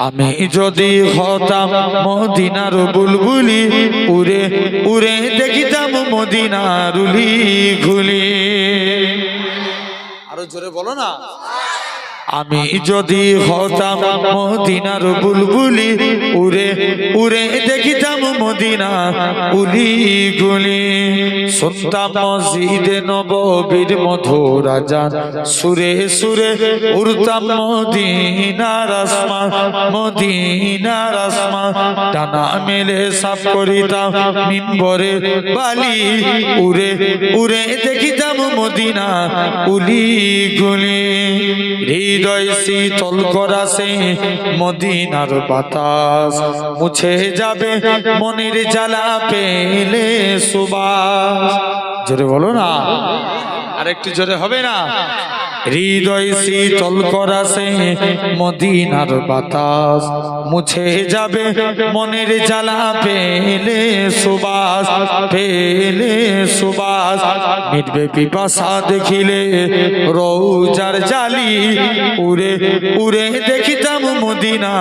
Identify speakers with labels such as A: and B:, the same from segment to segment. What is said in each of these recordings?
A: আমি যদি হতাম মদিনার বুলবুলি উড়ে উড়ে দেখিতাম মদিনার উলি ঘুলি। আরো জোরে বলো না। আমি যদি হতাম মদিনার বুলবুলি উড়ে উড়ে দেখিতাম মদিনা উলি গুলি। শুনতাম মসজিদে নববীর মধুর আযান, সুরে সুরে উড়তাম মদিনার আসমান মদিনার আসমান। ডানা মেলে সাফ করিতাম মিম্বরে বালি উড়ে উড়ে দেখিতাম মদিনা উলি গুলি। হৃদয় শীতল করাছে মদিনার বাতাস, মুছে যাবে মনের জ্বালা পেলে সুবাস। জোরে বলো না, আর একটু জোরে হবে না। হৃদয় শীতল করাছে মদিনার বাতাস, মুছে যাবে মনের জ্বালা পেলে সুবাস পেলে সুবাস। মিটবে পিপাসা দেখিলে রওজার জালি উড়ে উড়ে দেখিতাম মদিনা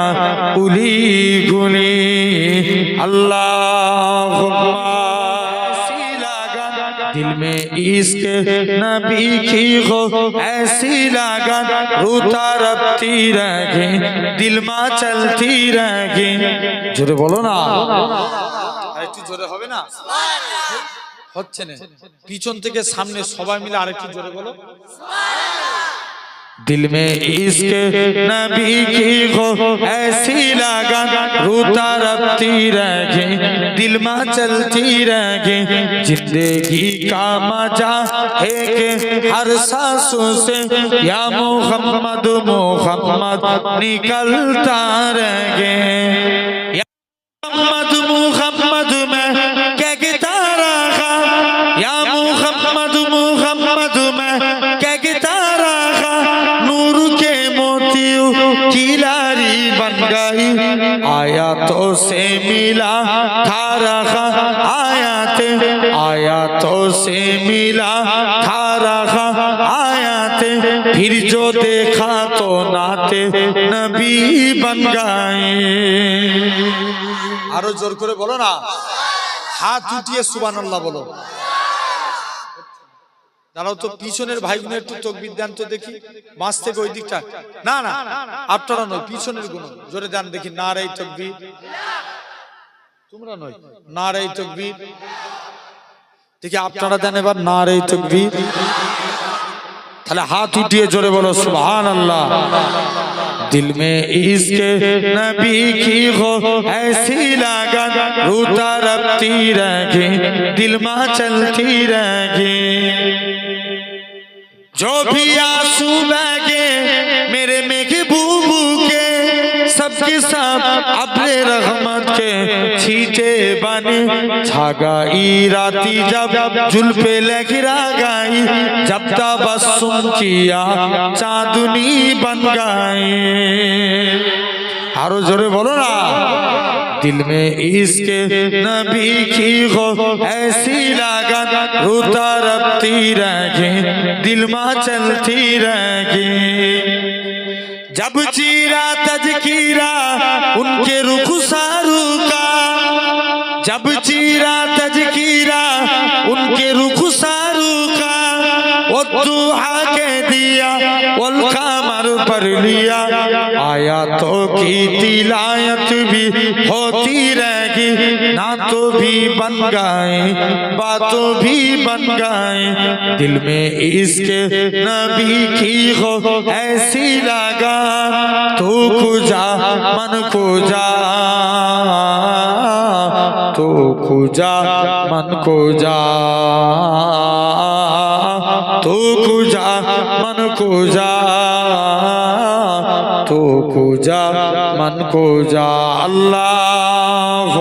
A: উলি গুলি। আল্লাহুম্মা दिल में इश्क नबी की हो ऐसी लगन रूता रबती रहे दिल में चलती रहे। जोरे बोलो ना, আরেকটু জোরে হবে না? হচ্ছে না, পিছন থেকে সামনে সবাই মিলে আরেকটু জোরে বলো। दिल में इश्क नबी की हो ऐसी लगन रूता रबती रहे दिल में चलती रहे। जिंदगी का मजा है कि हर सांसों से या मोहम्मद मोहम्मद निकलता रहे। या मोहम्मद मोहम्मद में कहता रहा, या मोहम्मद मोहम्मद में कहता रहा। नूर के मोतियों की लारी बन गई, आयातों से मिला था रहा आयातों से मिला था रहा आयाते। फिर जो देखा तो नाते नबी बन गए। আরো জোর করে বলো না, হাত উঠিয়ে সুবহানাল্লাহ বলো। দাঁড়াও তো, পিছনের ভাইগুলো একটু তাকবীর দেন তো দেখি, মাছ থেকে ওই দিকটা। না না, আপনারা নয়, পিছনের গুলো জোরে দেন দেখি। নারে তাকবীর, তোমরা নয়, নারে তাকবীর দেখি আপনারা দেন এবার। নারে তাকবীর, তাহলে হাত উঠিয়ে জোরে বলো সুবহানাল্লাহ। दिल में इश्क नबी की हो ऐसी लगन रूता रबती रहे दिल में चलती रहे। जो भी आंसू बहे मेरे महबूब के सबके सब अपने रहमत के छींटे बने। छा गई राती जब जुल्फे लहरा गई, जब तबस्सुम किया चांदनी बन गए। आरो जोरे बोलो ना। दिल में इश्क नबी की हो ऐसी लगन रूता रबती रहे दिल में चलती रहे। जब चीरा तज़किरा उनके रुखसारू का, जब चीरा तज़किरा उनके रुखसारू का। वो दुआ के दिया वल कमर पर लिया, आयातों की तिलावत भी होती रहेगी। नातों भी बन गए बातों भी बन गए। दिल में इश्क नबी की हो ऐसी लगा तू खुजा मन खुजा तू खुजा मन खुजा तू खुजा मन खुजा तू खुजा मन खुजा। अल्लाहुम्मा